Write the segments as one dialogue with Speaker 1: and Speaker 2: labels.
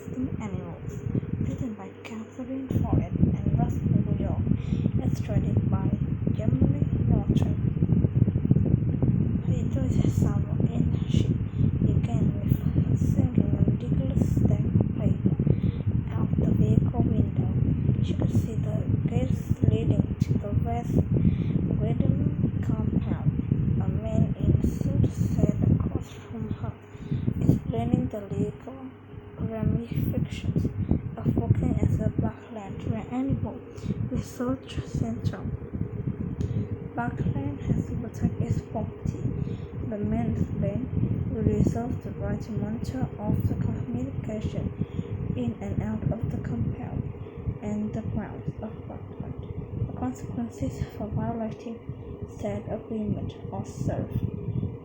Speaker 1: Extinct Animals, written by Catherine Follett and Russ New York, illustrated by Emily Norton. It was summer and she began with singing a ridiculous stack of paper out the vehicle window. She could see the gates leading to the West Graydon compound. A man in a suit sat across from her, explaining the legal ramifications of working as a Buckland Animal Research Center. Buckland has to protect its property. The man explained, we reserve the right to monitor all the communication in and out of the compound and the grounds of Buckland. The consequences for violating said agreement are served.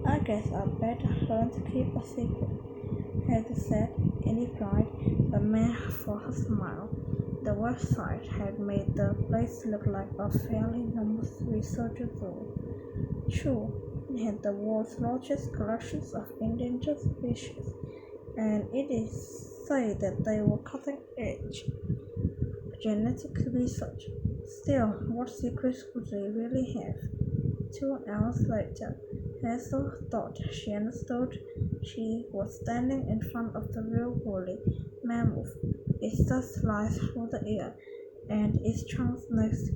Speaker 1: I guess I'd better learn to keep a secret, Heather said in reply. The man for her smile. The website had made the place look like a fairly normal research zoo. True, it had the world's largest collections of endangered species, and it is said that they were cutting-edge genetic research. Still, what secrets could they really have? 2 hours later, Hazel thought she understood. She was standing in front of the real woolly mammoth. Its dust flies through the air, and its trunk next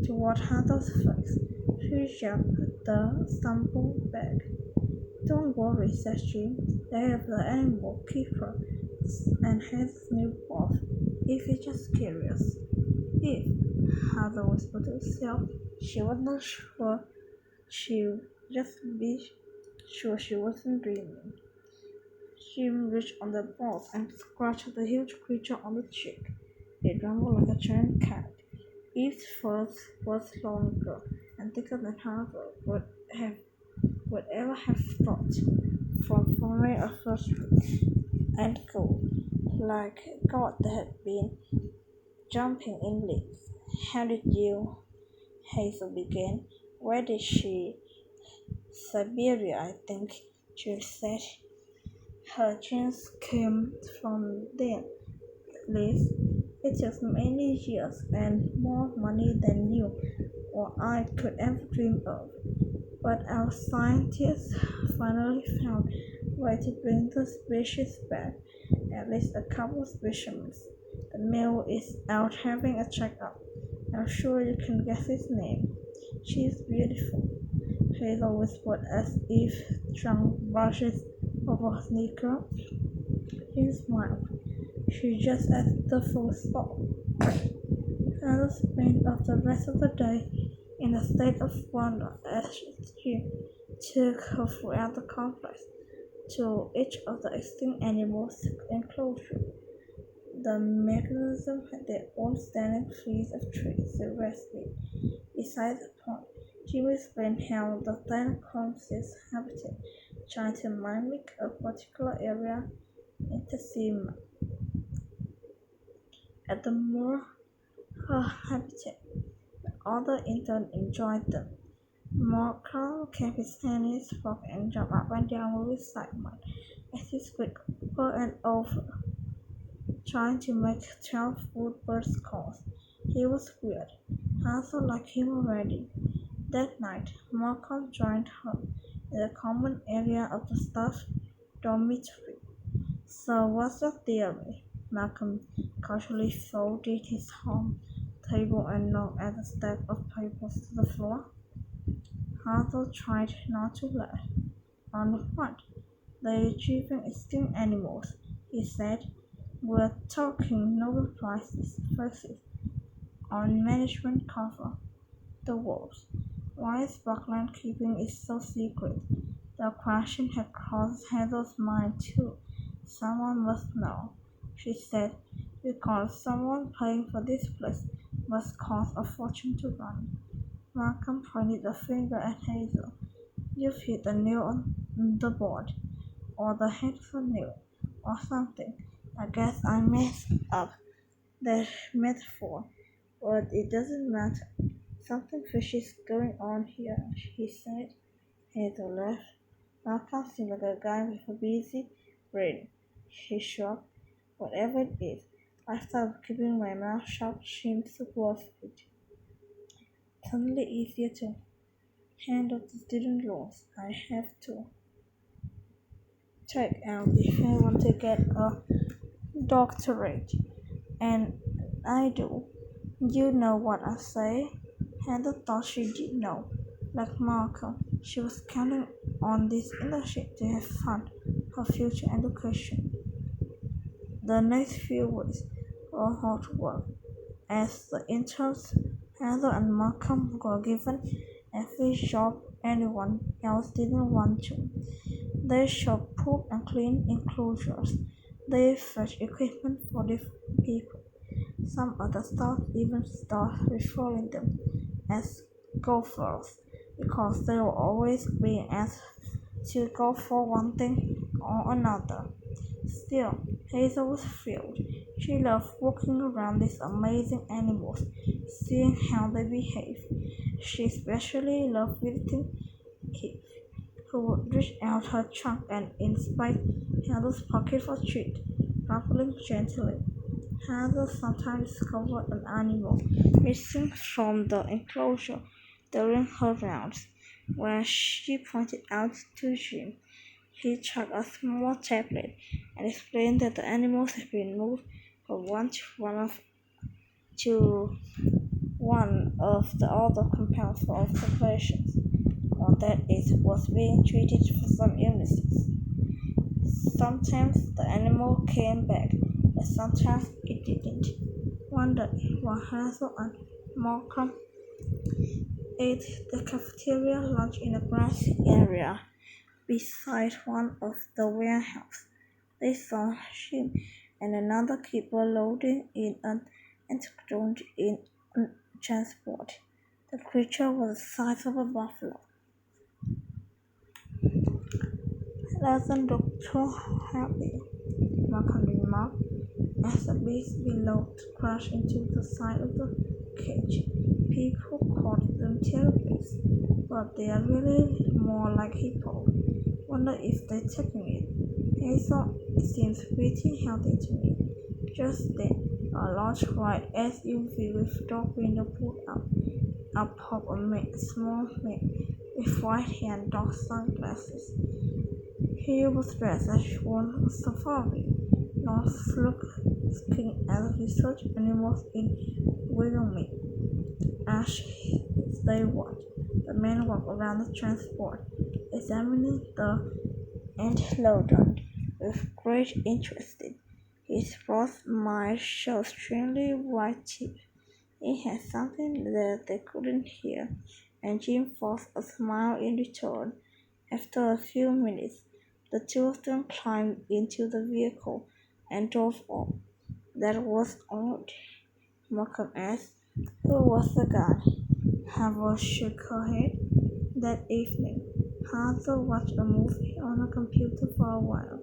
Speaker 1: toward Hazel's face. She jumped the stumble back. Don't worry, said Jim. They have the animal keeper and Hazel's new boss. If you're just curious. If, Hazel whispered to herself, she was not sure. She'd just be sure she wasn't dreaming. Jim reached on the box and scratched the huge creature on the cheek. It rumbled like a giant cat. Its fur was longer and thicker than Hazel would ever have thought, from forming a first and go, like God that had been jumping in leaps. How did you? Hazel began. Where did she? Siberia, I think, Jill said. Her genes came from there. At least, it took many years and more money than you or I could ever dream of. But our scientists finally found a way to bring the species back, at least a couple of specimens. The male is out having a checkup. I'm sure you can guess his name. She's beautiful, Hazel whispered as if drunk brushes over her sneaker. He smiled. She just at the full stop. Hazel spent the rest of the day in a state of wonder as she took her throughout the complex to each of the extinct animals' enclosure. The mechanism had their own standing fleets of trees that rested beside the pond. Jimmy explained how the Thanacomys' habitat, trying to mimic a particular area in Tessima. At the more her habitat, the other intern enjoyed them. Markle kept his hands fork and jumped up and down with excitement as he squeaked over and over, trying to make 12 woodbirds calls. He was weird. Hazel liked him already. That night, Malcolm joined her in the common area of the staff dormitory. So what's your theory? Malcolm casually folded his home table and knocked at the stack of papers to the floor. Hazel tried not to laugh. On what? The retrieving extinct animals, he said. We're talking Nobel Prizes faces on management cover. The wolves. Why is Buckland keeping it so secret? The question had crossed Hazel's mind too. Someone must know, she said, because someone paying for this place must cost a fortune to run. Malcolm pointed a finger at Hazel. You've hit a nail on the board, or the head of a nail, or something. I guess I messed up the metaphor, but it doesn't matter. Something fishy is going on here, he said. Hazel laughed. Malcolm seemed like a guy with a busy brain. He shrugged. Whatever it is, I started keeping my mouth shut seems worth it. Suddenly easier to handle the student loans I have to take out if I want to get a doctorate. And I do. You know what I say? Heather thought she did know. Like Malcolm, she was counting on this internship to have fun, her future education. The next few weeks were hard work, as the interns, Heather and Malcolm were given every job anyone else didn't want to. They shop poop and clean enclosures. They fetch equipment for different people. Some other staff even started referring them as golfers because they were always being asked to go for one thing or another. Still, Hazel was thrilled. She loved walking around these amazing animals, seeing how they behave. She especially loved visiting Keith, who would reach out her trunk and inspect Hazel's pocket for treat, ruffling gently. Hazel sometimes discovered an animal missing from the enclosure during her rounds. When she pointed out to Jim, he took a small tablet and explained that the animals had been moved from one of the other compounds for observations, or that it was being treated for some illnesses. Sometimes the animal came back, but sometimes it didn't. One day, while Hazel and Malcolm ate the cafeteria lunch in a grassy area beside one of the warehouses, they saw Jim and another keeper loading in an antidote in a transport. The creature was the size of a buffalo. It doesn't look too happy, Malcolm remarked, as the beast below crashed into the side of the cage. People called them terrorists, but they are really more like hippos. Wonder if they're taking it. Hazel seems pretty healthy to me. Just then, a large white SUV with door window pulled up. Up popped a small man with white hair and dark sunglasses. He was dressed as one of safari, not looking at research animals in Wyoming. As they watched, the man walked around the transport, examining the entelodon with great interest. His broad smile showed strangely white teeth. He had something that they couldn't hear, and Jim forced a smile in return. After a few minutes, the two of them climbed into the vehicle and drove off. That was odd, Malcolm asked. Who was the guy? Hazel shook her head. That evening, Hazel watched a movie on her computer for a while,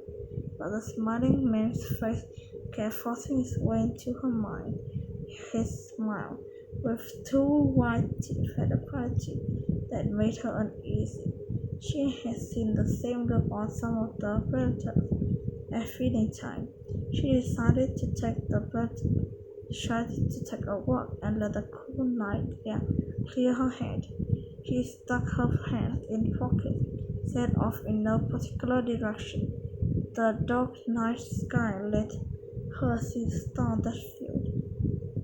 Speaker 1: but the smiling man's face kept forcing its way into her mind. His smile, with two white teeth, had a quality that made her uneasy. She had seen the same look on some of the relatives at feeding time. She decided to take a walk and let the cool night air clear her head. She stuck her hands in pockets, set off in no particular direction. The dark night sky let her see stars that filled,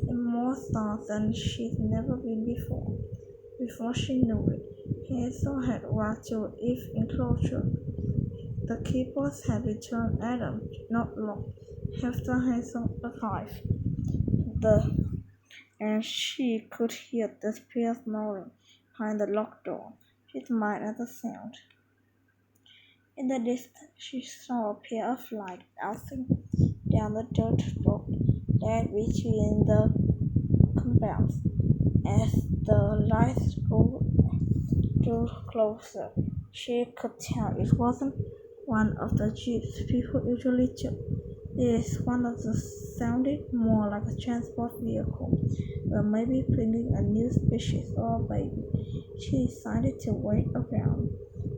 Speaker 1: and more stars than she'd never been before. Before she knew it, Hazel had walked to Eve's enclosure. The keepers had returned Adam not long after Hazel arrived. And she could hear the spear snoring behind the locked door. She smiled at the sound. In the distance, she saw a pair of lights bouncing down the dirt road that between the compounds. As the lights drew closer, she could tell it wasn't one of the jeeps people usually took. This one of them sounded more like a transport vehicle, or maybe bringing a new species or a baby. She decided to wait around.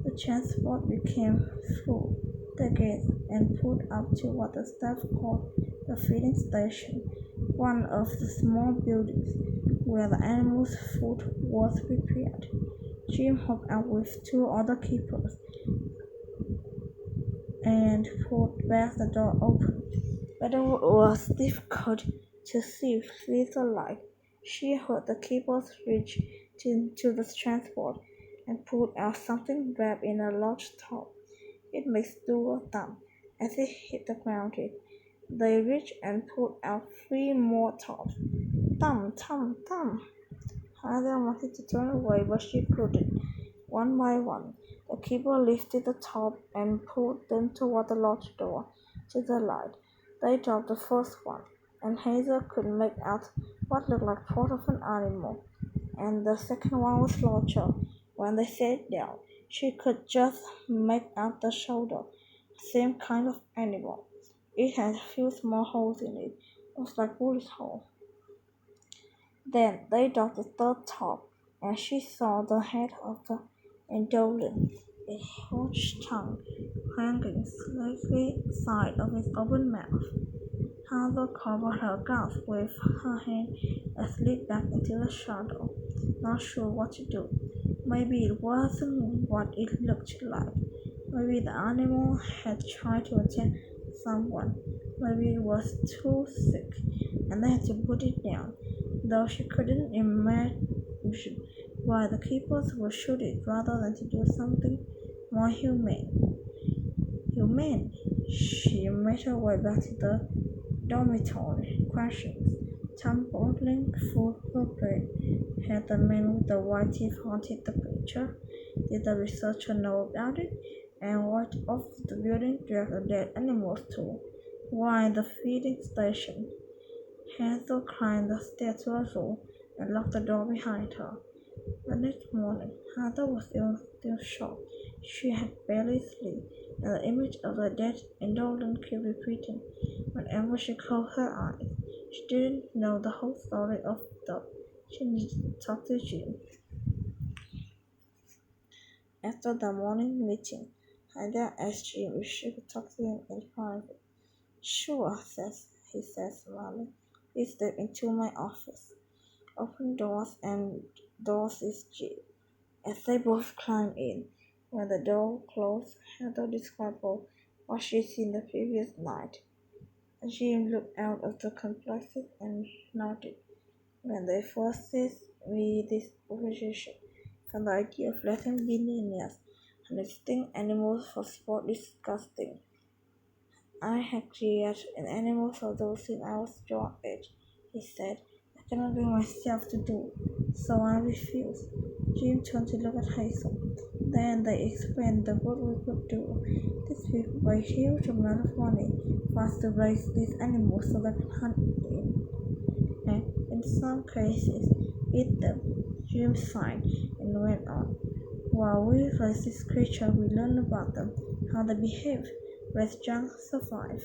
Speaker 1: The transport became full. the gate and pulled up to what the staff called the feeding station, one of the small buildings where the animals' food was prepared. Jim hopped out with two other keepers and pulled back the door open. But it was difficult to see through the light. She heard the keepers reach into the transport and pulled out something wrapped in a large top. It makes do a thump as it hit the ground. They reached and pulled out three more tops. Thump, thump, thump. Heather wanted to turn away, but she couldn't. One by one, the keeper lifted the top and pulled them toward the lodge door to the light. They dropped the first one, and Hazel could make out what looked like part of an animal, and the second one was larger. When they sat down, she could just make out the shoulder, same kind of animal. It had a few small holes in it, almost like bullet holes. Then they dropped the third top, and she saw the head of the indolent, a huge tongue hanging slightly side of its open mouth. Heather covered her glass with her hand and slid back into the shadow, not sure what to do. Maybe it wasn't what it looked like. Maybe the animal had tried to attack someone. Maybe it was too sick, and they had to put it down, though she couldn't imagine why the keepers would shoot it rather than to do something more humane. Humane! She made her way back to the dormitory, questions tumbling through her brain. Had the man with the white teeth haunted the picture? Did the researcher know about it? And what of the building dragged the dead animals to? Why the feeding station? Hazel climbed the stairs to her room and locked the door behind her. The next morning, Heather was still shocked. She had barely slept, and the image of the dead indolent kept repeating whenever she closed her eyes. She didn't know the whole story of the. She needed to talk to Jim. After the morning meeting, Heather asked Jim if she could talk to him in private. Sure, he said, smiling. Please step into my office. Open doors and doors is Jim. As they both climbed in, when the door closed, Heather described what she'd seen the previous night. Jim looked out of the complexes and nodded. When they first set me this proposition, from the idea of letting billionaires and extinct animals for sport disgusting. I had created an animal for those since I was your age, he said. I cannot bring myself to do, so I refused. Jim turned to look at Hazel. Then they explained the good we could do. These people pay a huge amount of money for us to raise these animals so they can hunt them, and in some cases, eat them. Jim sighed and went on. While we raise these creatures, we learn about them, how they behave, raise young, survive.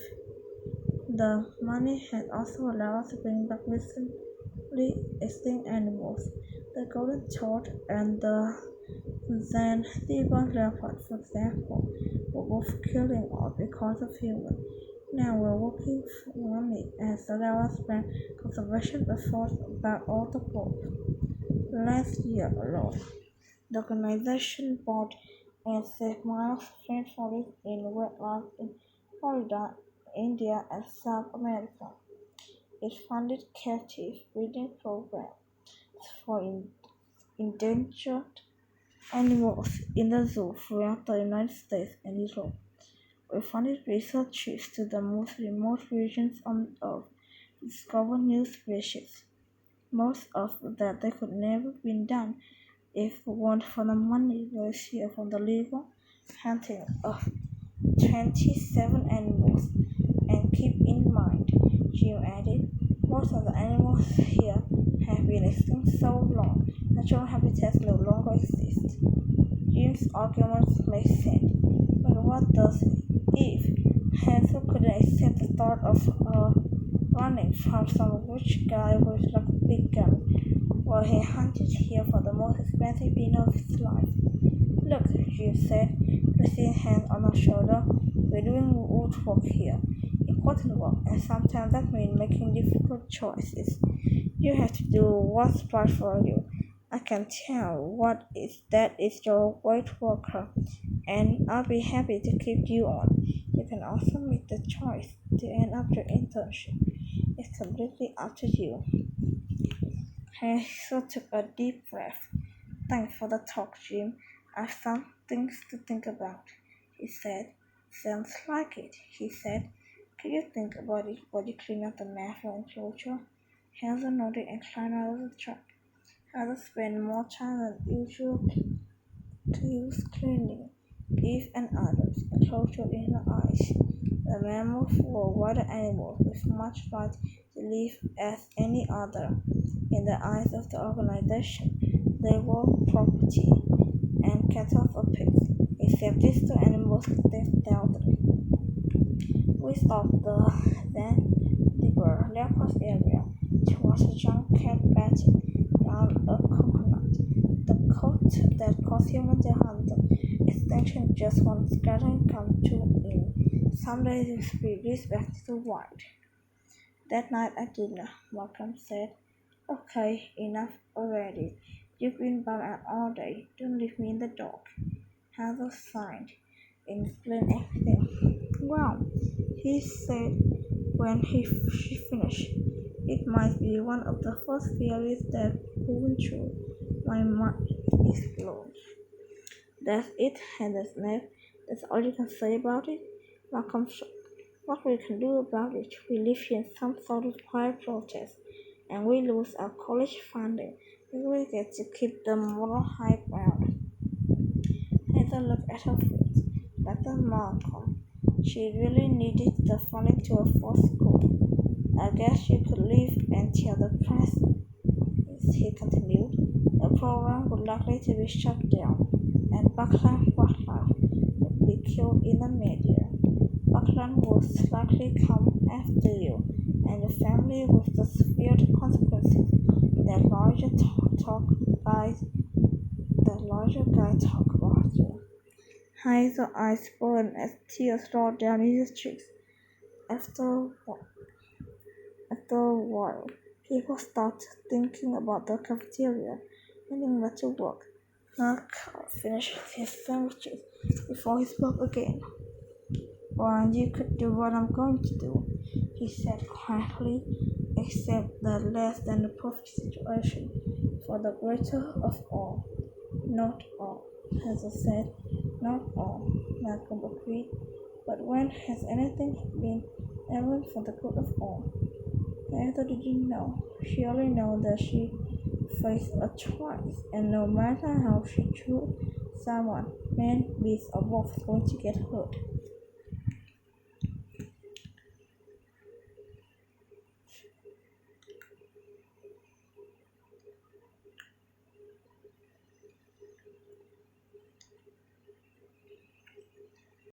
Speaker 1: The money had also allowed us to bring back recently extinct animals. The golden toad and the Zanzibar leopard, for example, were both killing off because of humans. Now we're working for money as allow us to conservation efforts about all the globe. Last year alone, the organization bought and saved miles of rainforest in wetlands in Florida, India, and South America. It funded captive breeding programs for endangered animals in the zoo throughout the United States and Europe. We funded research trips to the most remote regions on Earth to discover new species. Most of that they could never been done if it weren't for the money we received from the legal hunting of 27 animals. And keep in mind, Jim added, most of the animals here have been extinct so long, natural habitats no longer exist. Jim's arguments make sense, but what does if Hansel couldn't accept the thought of running from some rich guy with like a big gun while he hunted here for the most expensive dinner of his life? Look, Jim said, placing his hand on her shoulder we're doing woodwork here, important work, and sometimes that means making difficult choices. You have to do what's right for you. I can tell what is that is your great worker, and I'll be happy to keep you on. You can also make the choice to end up your internship. It's completely up to you. Hazel took a deep breath. Thanks for the talk, Jim. I've some things to think about, he said. Sounds like it, he said. Could you think about it while you clean up the natural enclosure? Hazel nodded and climbed out of the truck. Hazel spent more time than usual cleaning Eve and Adam's enclosure in her eyes. The mammals were wild animals with much right to live as any other. In the eyes of the organization, they were property, and cattle or pigs, except these two animals lived stealthily. West of the then deeper leopard area, there was a young cat batting down a coconut. The coat that caused human to hunt them. Extinction just one scattering come to in. Someday this will be back to the wild. That night at dinner, Malcolm said, Okay, enough already. You've been bummed out all day. Don't leave me in the dark. Hazel sighed and explained everything. Well, he said when she finished, it might be one of the first theories that went through my mind is blown. That's it, Hazel snapped. That's all you can say about it? Malcolm shrugged. What we can do about it, we live in some sort of quiet protest, and we lose our college funding. We get to keep the moral high ground. Heather looked at her feet. Dr. Malcolm, she really needed the funding to afford school. I guess you could leave and tell the press, he continued. The program would likely to be shut down, and Buckland wildlife would be killed in the media. Buckland would likely come after you and your family with the severe consequences that larger guy talk about you. Hazel's eyes burned as tears rolled down his cheeks. After a while, people started thinking about the cafeteria and getting back to work. Mark finished his sandwiches before he spoke again. Well, you could do what I'm going to do, he said quietly, except the less than the perfect situation for the greater of all. Not all, Hazel said. Not all, Malcolm agreed. But when has anything been ever for the good of all? Hazel didn't know. She only knew that she faced a choice, and no matter how she chose someone, man, beast, or both going to get hurt.